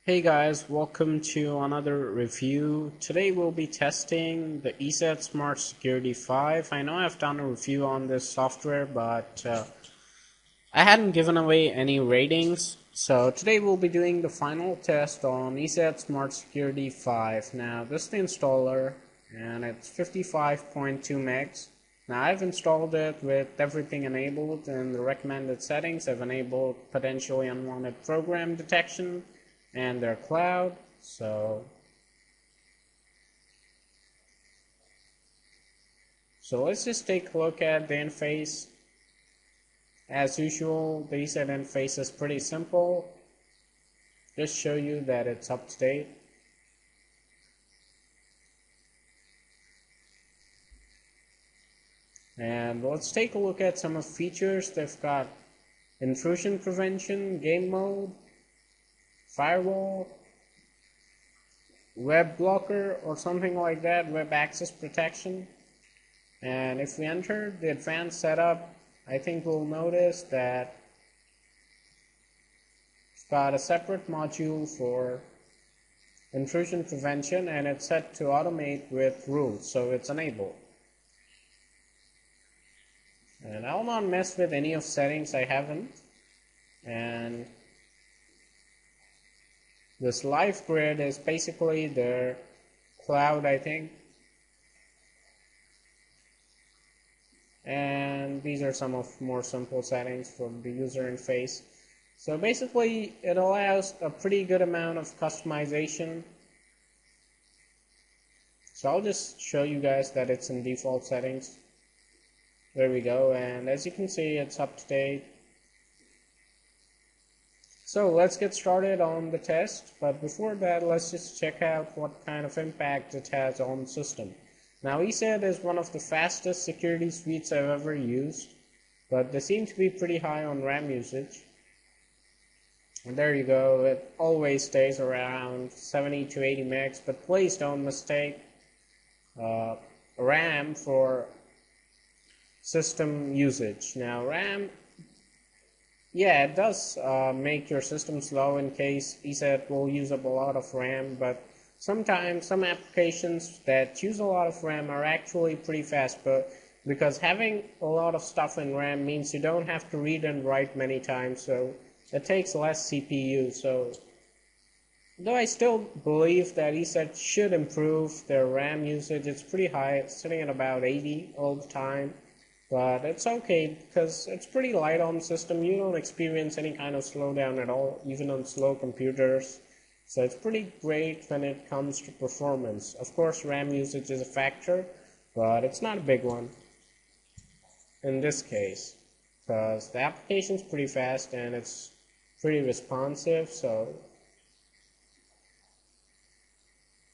Hey guys, welcome to another review. Today we'll be testing the ESET Smart Security 5. I know I've done a review on this software, but I hadn't given away any ratings. So today we'll be doing the final test on ESET Smart Security 5. Now this is the installer and it's 55.2 megs. Now I've installed it with everything enabled in the recommended settings. I've enabled potentially unwanted program detection and their cloud. So let's just take a look at the interface. As usual, the ESET interface is pretty simple. Just show you that it's up to date. And let's take a look at some of the features. They've got intrusion prevention, game mode, firewall, web blocker or something like that, web access protection. And if we enter the advanced setup, I think we'll notice that it's got a separate module for intrusion prevention and it's set to automate with rules, so it's enabled. And I'll not mess with any of settings I haven't. And this live grid is basically their cloud, I think. And these are some of more simple settings for the user interface. So basically it allows a pretty good amount of customization. So I'll just show you guys that it's in default settings. There we go, and as you can see, it's up to date. So let's get started on the test, but before that, let's just check out what kind of impact it has on the system. Now, ESET is one of the fastest security suites I've ever used, but they seem to be pretty high on RAM usage. And there you go, it always stays around 70 to 80 megs, but please don't mistake RAM for system usage. Now RAM, yeah, it does make your system slow in case ESET will use up a lot of RAM, but sometimes some applications that use a lot of RAM are actually pretty fast, but because having a lot of stuff in RAM means you don't have to read and write many times, so it takes less CPU. So though I still believe that ESET should improve their RAM usage, it's pretty high, it's sitting at about 80 all the time. But it's okay because it's pretty light on the system. You don't experience any kind of slowdown at all, even on slow computers. So it's pretty great when it comes to performance. Of course, RAM usage is a factor, but it's not a big one in this case because the application's pretty fast and it's pretty responsive, so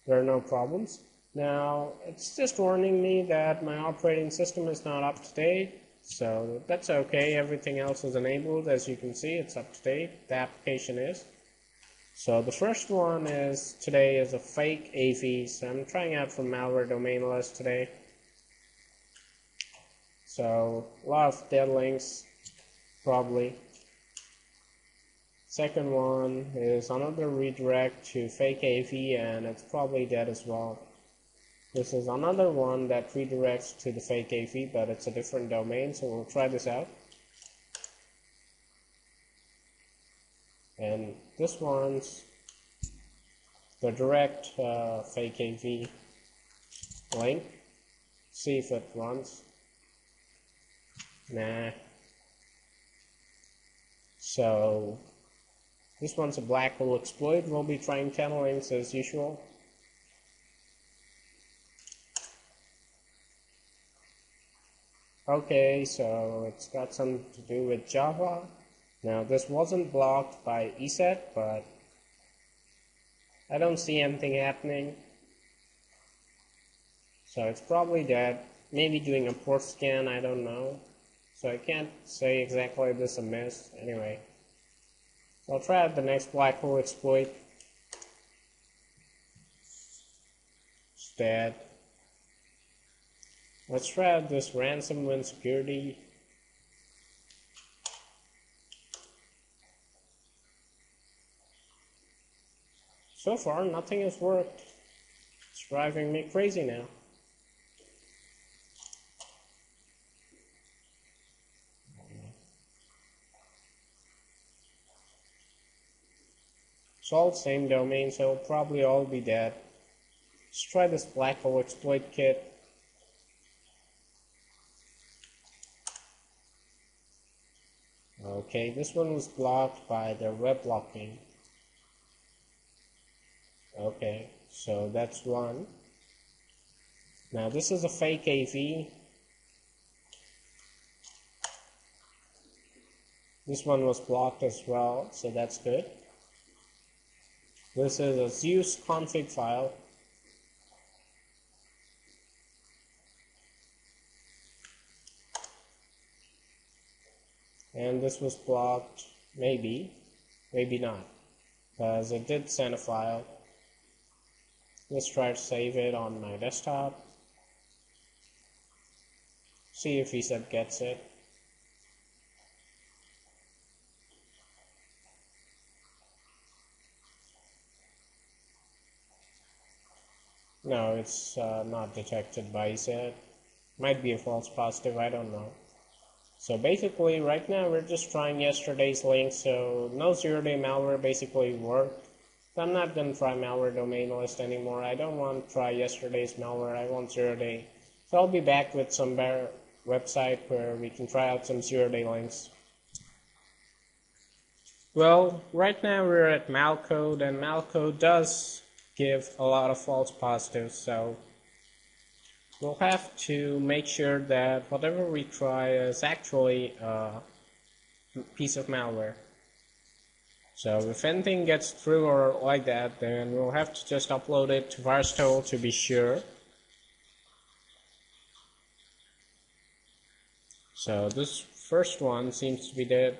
there are no problems. Now, it's just warning me that my operating system is not up to date, so that's okay. Everything else is enabled. As you can see, it's up to date. The application is. So the first one is today is a fake AV. So I'm trying out for malware domain list today. So a lot of dead links, probably. Second one is another redirect to fake AV, and it's probably dead as well. This is another one that redirects to the fake AV, but it's a different domain, so we'll try this out. And this one's the direct fake AV link. See if it runs. Nah. So this one's a black hole exploit. We'll be trying 10 links as usual. Okay, so it's got something to do with Java. Now this wasn't blocked by ESET, but I don't see anything happening. So it's probably dead. Maybe doing a port scan, I don't know. So I can't say exactly this is a miss. Anyway, I'll try out the next black hole exploit. It's dead. Let's try out this ransomware security. So far, nothing has worked. It's driving me crazy now. It's all the same domain, so it'll probably all be dead. Let's try this black hole exploit kit. Okay, this one was blocked by the web blocking. Okay, so that's one. Now this is a fake AV. This one was blocked as well, so that's good. This is a Zeus config file. And this was blocked, maybe not, because it did send a file. Let's try to save it on my desktop. See if ESET gets it. No, it's not detected by ESET. Might be a false positive, I don't know. So basically, right now we're just trying yesterday's link, so no zero-day malware basically worked. So I'm not going to try malware domain list anymore. I don't want to try yesterday's malware, I want zero-day. So I'll be back with some better website where we can try out some zero-day links. Well, right now we're at malcode, and malcode does give a lot of false positives, so we'll have to make sure that whatever we try is actually a piece of malware. So if anything gets through or like that, then we'll have to just upload it to VirusTotal to be sure. So this first one seems to be dead.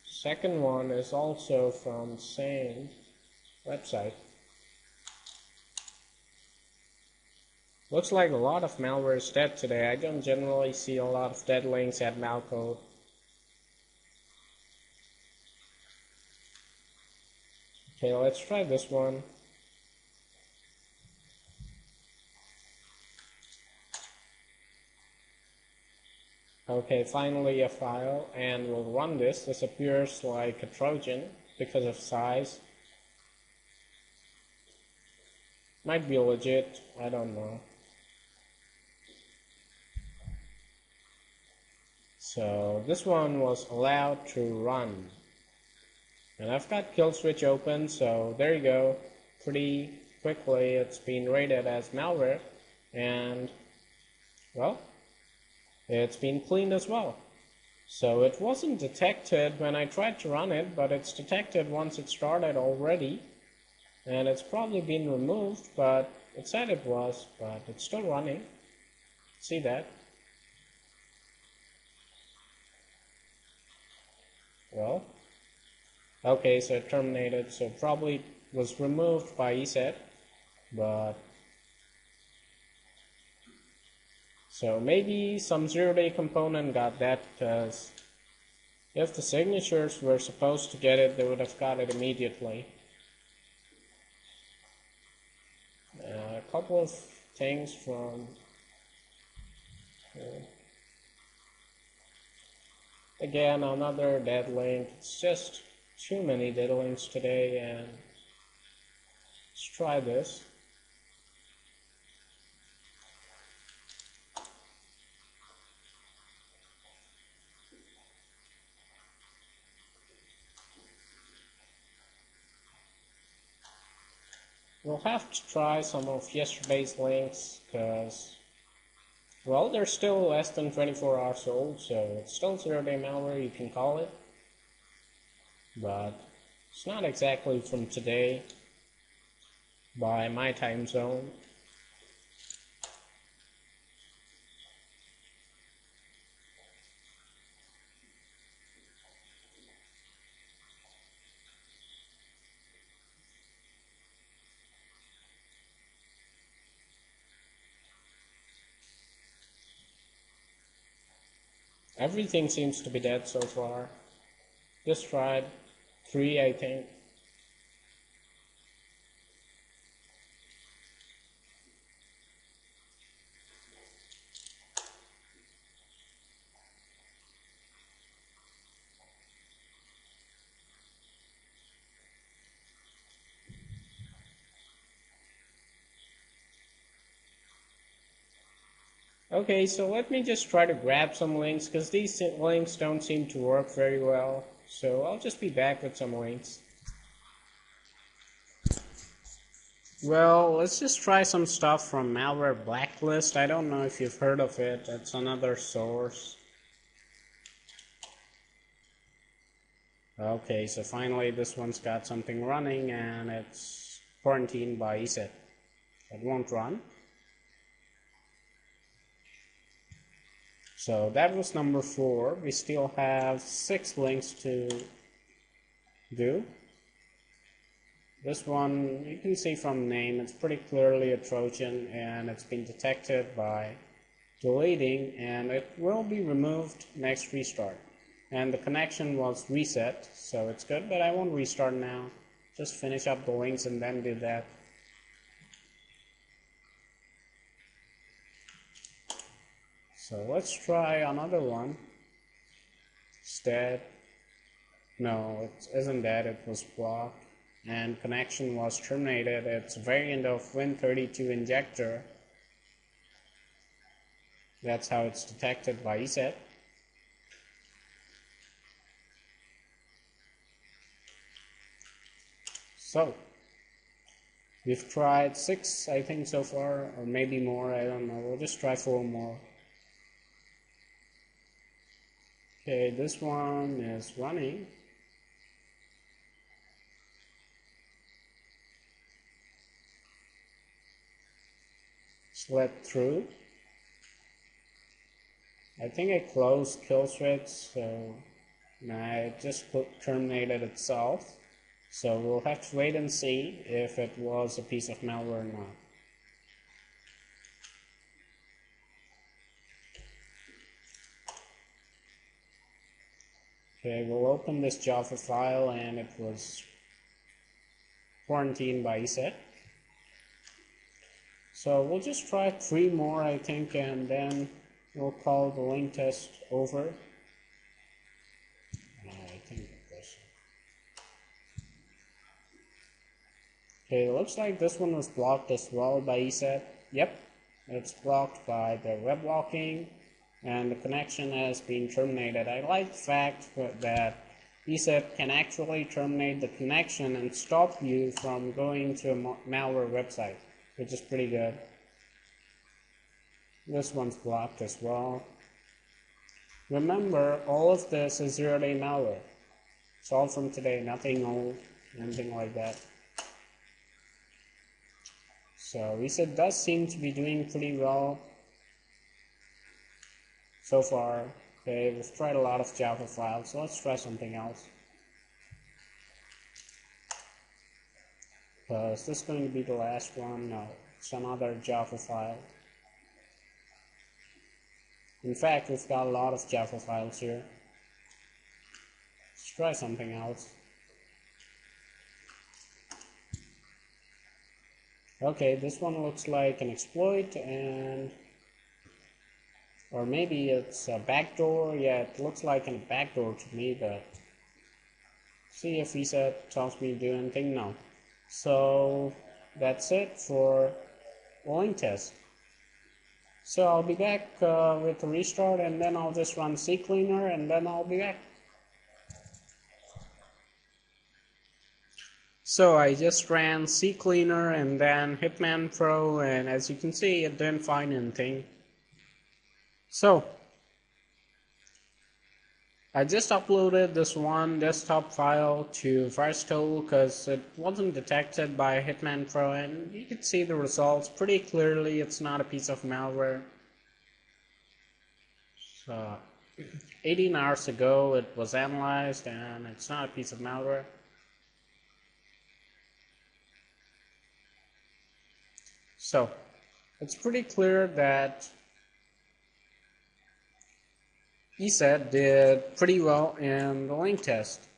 Second one is also from the same website. Looks like a lot of malware is dead today. I don't generally see a lot of dead links at malcode. Okay, let's try this one. Okay, finally a file, and we'll run this. This appears like a Trojan because of size. Might be legit, I don't know. So this one was allowed to run. And I've got kill switch open, so there you go. Pretty quickly it's been rated as malware, and well, it's been cleaned as well. So it wasn't detected when I tried to run it, but it's detected once it started already. And it's probably been removed, but it said it was, but it's still running. See that? Well, okay, so it terminated, so probably was removed by ESET, but so maybe some zero-day component got that, because if the signatures were supposed to get it, they would have got it immediately. A couple of things from again, another dead link. It's just too many dead links today, and let's try this. We'll have to try some of yesterday's links, because well, they're still less than 24 hours old, so it's still zero-day malware, you can call it. But it's not exactly from today by my time zone. Everything seems to be dead so far. Just tried 3, I think. Okay, so let me just try to grab some links because these links don't seem to work very well. So I'll just be back with some links. Well, let's just try some stuff from Malware Blacklist. I don't know if you've heard of it. It's another source. Okay, so finally this one's got something running and it's quarantined by ESET. It won't run. So that was number 4. We still have 6 links to do. This one, you can see from the name, it's pretty clearly a Trojan and it's been detected by deleting, and it will be removed next restart. And the connection was reset, so it's good, but I won't restart now. Just finish up the links and then do that. So let's try another one instead. No, it isn't that, it was blocked and connection was terminated. It's a variant of Win32 injector. That's how it's detected by ESET. So we've tried 6, I think, so far, or maybe more, I don't know. We'll just try 4 more. Okay, this one is running. Slept through. I think I closed kill switch, so it just terminated itself. So we'll have to wait and see if it was a piece of malware or not. Okay, we'll open this Java file and it was quarantined by ESET. So we'll just try 3 more, I think, and then we'll call the link test over. I think this. Okay, it looks like this one was blocked as well by ESET. Yep, it's blocked by the web locking and the connection has been terminated. I like the fact that ESET can actually terminate the connection and stop you from going to a malware website, which is pretty good. This one's blocked as well. Remember, all of this is zero-day malware. It's all from today, nothing old, anything like that. So ESET does seem to be doing pretty well so far. Okay, we've tried a lot of Java files, so let's try something else. Is this going to be the last one? No, it's another Java file. In fact, we've got a lot of Java files here. Let's try something else. Okay, this one looks like an exploit, and or maybe it's a backdoor. Yeah, it looks like a backdoor to me, but see if ESET tells me to do anything. No. So that's it for the link test. So I'll be back with a restart, and then I'll just run CCleaner, and then I'll be back. So I just ran CCleaner and then Hitman Pro, and as you can see, it didn't find anything. So I just uploaded this one desktop file to VirusTool because it wasn't detected by Hitman Pro, and you can see the results pretty clearly. It's not a piece of malware. So 18 hours ago it was analyzed and it's not a piece of malware. So it's pretty clear that ESET did pretty well in the link test.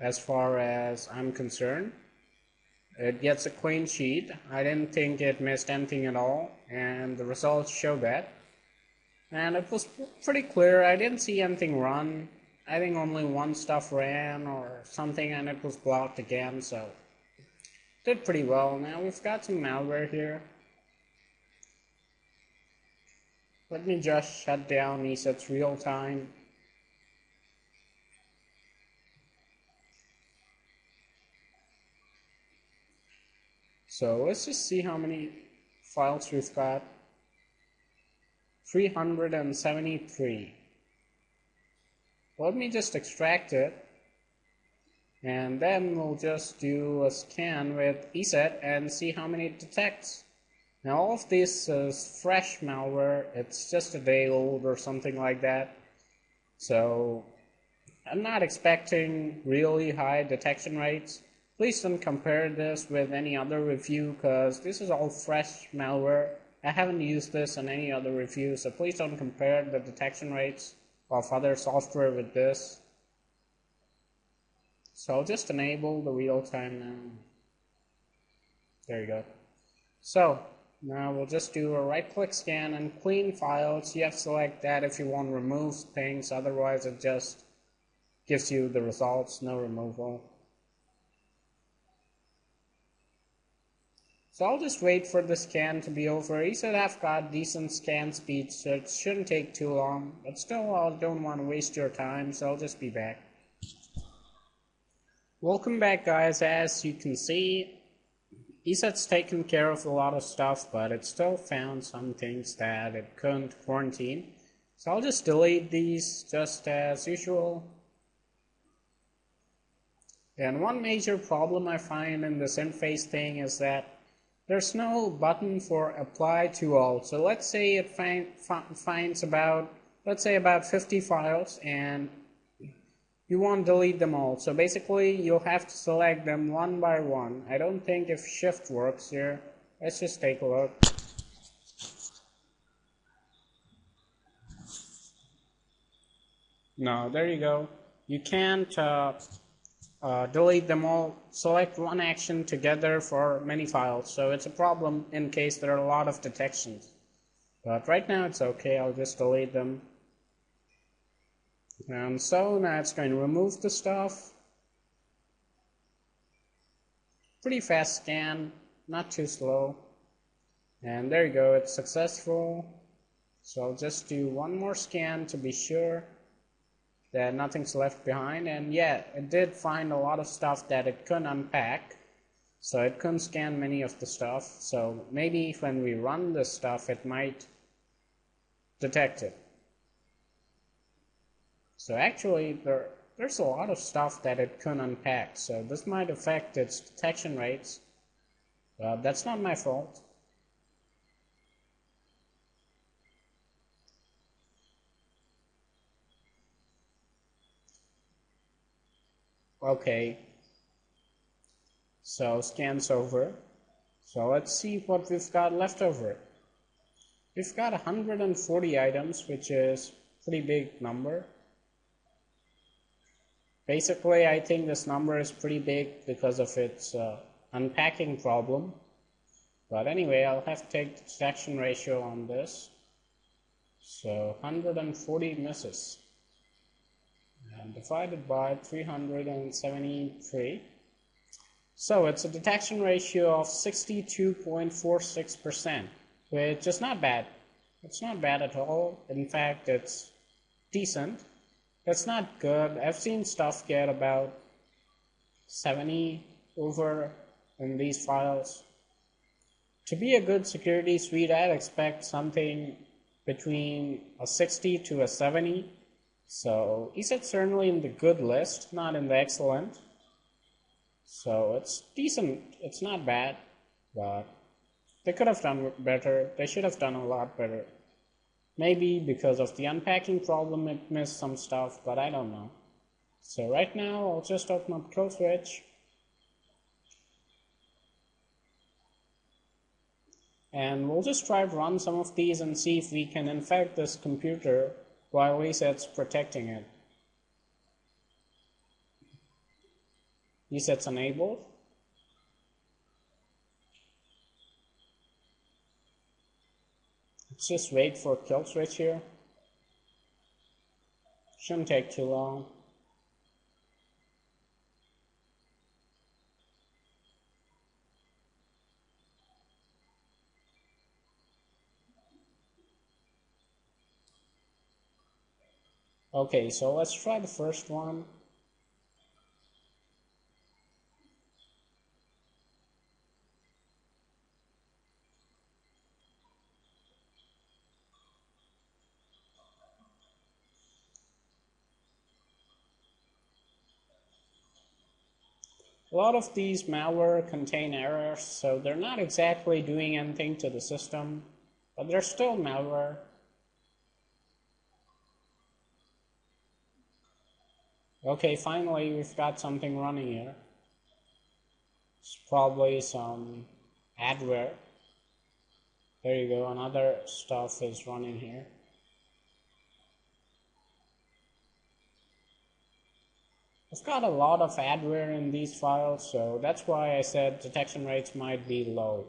as far as I'm concerned. It gets a clean sheet. I didn't think it missed anything at all, and the results show that. And it was pretty clear. I didn't see anything run. I think only one stuff ran or something, and it was blocked again, so did pretty well. Now we've got some malware here. Let me just shut down ESET's real time. So let's just see how many files we've got. 373. Let me just extract it, and then we'll just do a scan with ESET and see how many it detects. Now all of this is fresh malware. It's just a day old or something like that. So I'm not expecting really high detection rates. Please don't compare this with any other review, because this is all fresh malware. I haven't used this in any other review, so please don't compare the detection rates of other software with this. So I'll just enable the real time now. There you go. So now we'll just do a right click scan and clean files. You have to select that if you want to remove things, otherwise it just gives you the results, no removal. So I'll just wait for the scan to be over. ESET have got decent scan speed, so it shouldn't take too long. But still, I don't want to waste your time, so I'll just be back. Welcome back, guys. As you can see, ESET's taken care of a lot of stuff, but it still found some things that it couldn't quarantine. So I'll just delete these just as usual. And one major problem I find in this interface thing is that there's no button for apply to all. So let's say it finds about, let's say about 50 files, and you want to delete them all. So basically you'll have to select them one by one. I don't think if shift works here. Let's just take a look. No, there you go. You can't delete them all. Select one action together for many files. So it's a problem in case there are a lot of detections. But right now it's okay. I'll just delete them. And so now it's going to remove the stuff. Pretty fast scan, not too slow. And there you go, it's successful. So I'll just do one more scan to be sure that nothing's left behind. And yeah, it did find a lot of stuff that it couldn't unpack, so it couldn't scan many of the stuff. So maybe when we run this stuff, it might detect it. So actually there's a lot of stuff that it couldn't unpack, so this might affect its detection rates. That's not my fault. Okay, so scan's over. So let's see what we've got left over. We've got 140 items, which is a pretty big number. Basically, I think this number is pretty big because of its unpacking problem. But anyway, I'll have to take the detection ratio on this. So 140 misses. And divided by 373. So it's a detection ratio of 62.46%, which is not bad. It's not bad at all. In fact, it's decent. It's not good. I've seen stuff get about 70 over in these files. To be a good security suite, I'd expect something between a 60 to a 70. So ESET's certainly in the good list, not in the excellent. So it's decent. It's not bad, but they could have done better. They should have done a lot better. Maybe because of the unpacking problem it missed some stuff, but I don't know. So right now I'll just open up Kill Switch. And we'll just try to run some of these and see if we can infect this computer while ESET's protecting it. ESET's enabled. Let's just wait for kill switch here. Shouldn't take too long. Okay, so let's try the first one. A lot of these malware contain errors, so they're not exactly doing anything to the system, but they're still malware. Okay, finally we've got something running here. It's probably some adware. There you go, another stuff is running here. I've got a lot of adware in these files, so that's why I said detection rates might be low.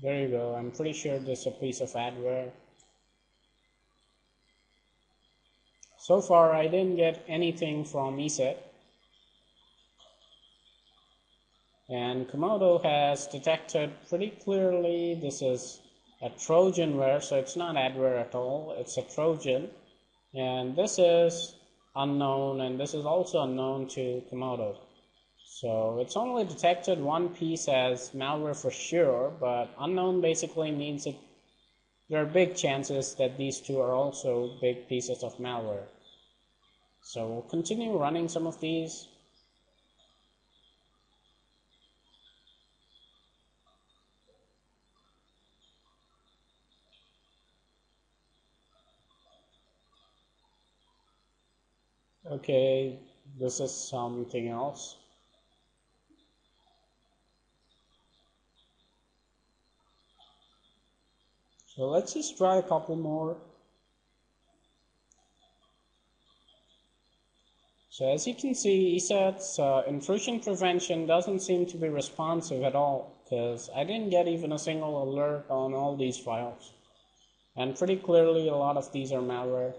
There you go, I'm pretty sure this is a piece of adware. So far I didn't get anything from ESET. And Komodo has detected pretty clearly this is a Trojanware, so it's not adware at all, it's a Trojan. And this is unknown, and this is also unknown to Komodo. So it's only detected one piece as malware for sure, but unknown basically means that there are big chances that these two are also big pieces of malware. So we'll continue running some of these. Okay, this is something else. So let's just try a couple more. So as you can see, ESET's intrusion prevention doesn't seem to be responsive at all, because I didn't get even a single alert on all these files. And pretty clearly a lot of these are malware.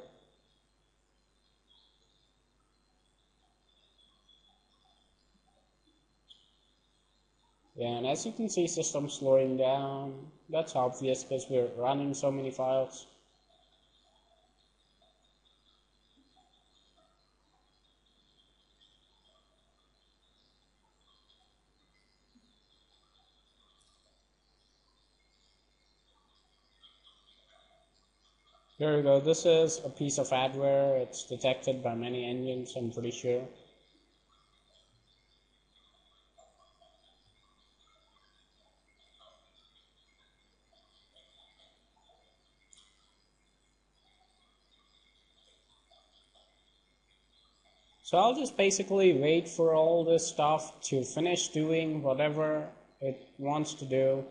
And as you can see, system slowing down. That's obvious because we're running so many files. Here we go. This is a piece of adware. It's detected by many engines, I'm pretty sure. So I'll just basically wait for all this stuff to finish doing whatever it wants to do.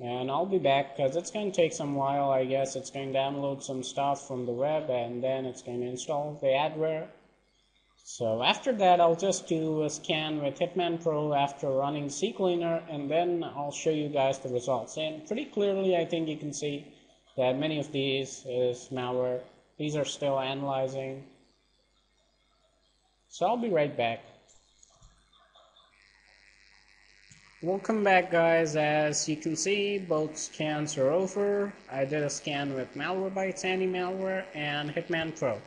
And I'll be back because it's going to take some while, I guess. It's going to download some stuff from the web and then it's going to install the adware. So after that, I'll just do a scan with Hitman Pro after running CCleaner, and then I'll show you guys the results. And pretty clearly, I think you can see that many of these is malware. These are still analyzing. So I'll be right back. Welcome back, guys. As you can see, both scans are over. I did a scan with Malwarebytes Anti-Malware and Hitman Pro.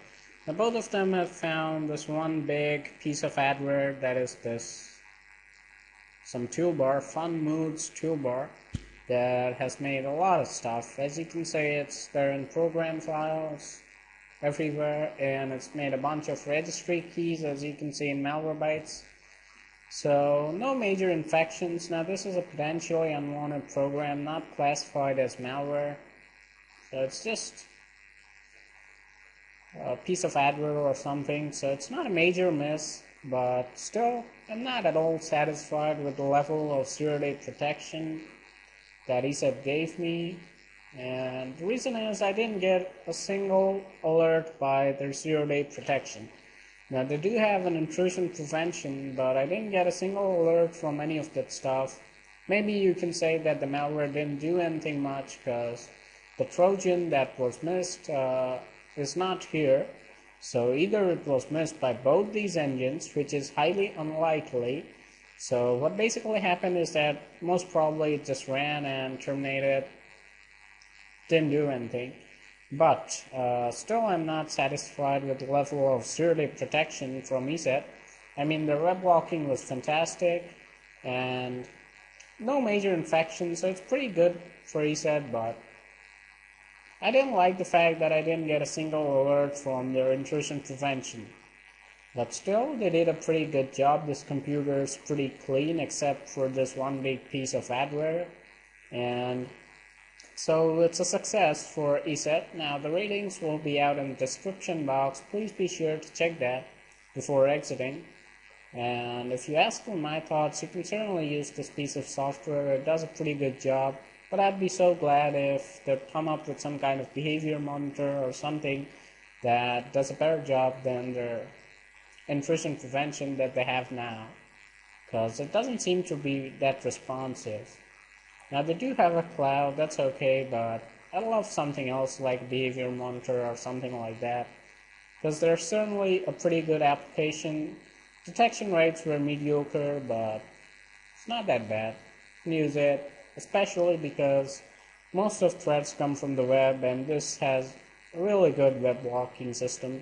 Now both of them have found this one big piece of adware, that is some toolbar, Fun Moods toolbar, that has made a lot of stuff. As you can see, they're in program files everywhere, and it's made a bunch of registry keys, as you can see in Malwarebytes. So no major infections. Now this is a potentially unwanted program, not classified as malware. So it's just a piece of adware or something. So it's not a major miss, but still I'm not at all satisfied with the level of zero-day protection that ESET gave me. And the reason is I didn't get a single alert by their zero-day protection. Now they do have an intrusion prevention, but I didn't get a single alert from any of that stuff. Maybe you can say that the malware didn't do anything much because the Trojan that was missed is not here. So either it was missed by both these engines, which is highly unlikely. So what basically happened is that most probably it just ran and terminated, didn't do anything. But still I'm not satisfied with the level of zero-day protection from ESET. I mean, the web locking was fantastic and no major infections, so it's pretty good for ESET, but I didn't like the fact that I didn't get a single alert from their intrusion prevention. But still, they did a pretty good job. This computer is pretty clean except for this one big piece of adware. And so it's a success for ESET. Now the ratings will be out in the description box. Please be sure to check that before exiting. And if you ask for my thoughts, you can certainly use this piece of software. It does a pretty good job. But I'd be so glad if they'd come up with some kind of behavior monitor or something that does a better job than their intrusion prevention that they have now, because it doesn't seem to be that responsive. Now they do have a cloud, that's okay, but I'd love something else like behavior monitor or something like that, because they're certainly a pretty good application. Detection rates were mediocre, but it's not that bad. You can use it, especially because most of threats come from the web, and this has a really good web blocking system.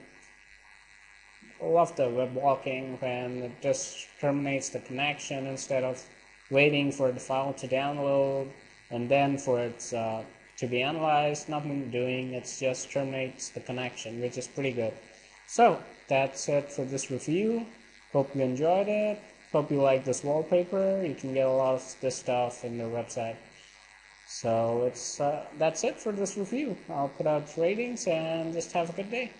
I love the web blocking when it just terminates the connection instead of waiting for the file to download and then for it to be analyzed. Nothing doing, it just terminates the connection, which is pretty good. So that's it for this review. Hope you enjoyed it. Hope you like this wallpaper. You can get a lot of this stuff in their website. So that's it for this review. I'll put out ratings and just have a good day.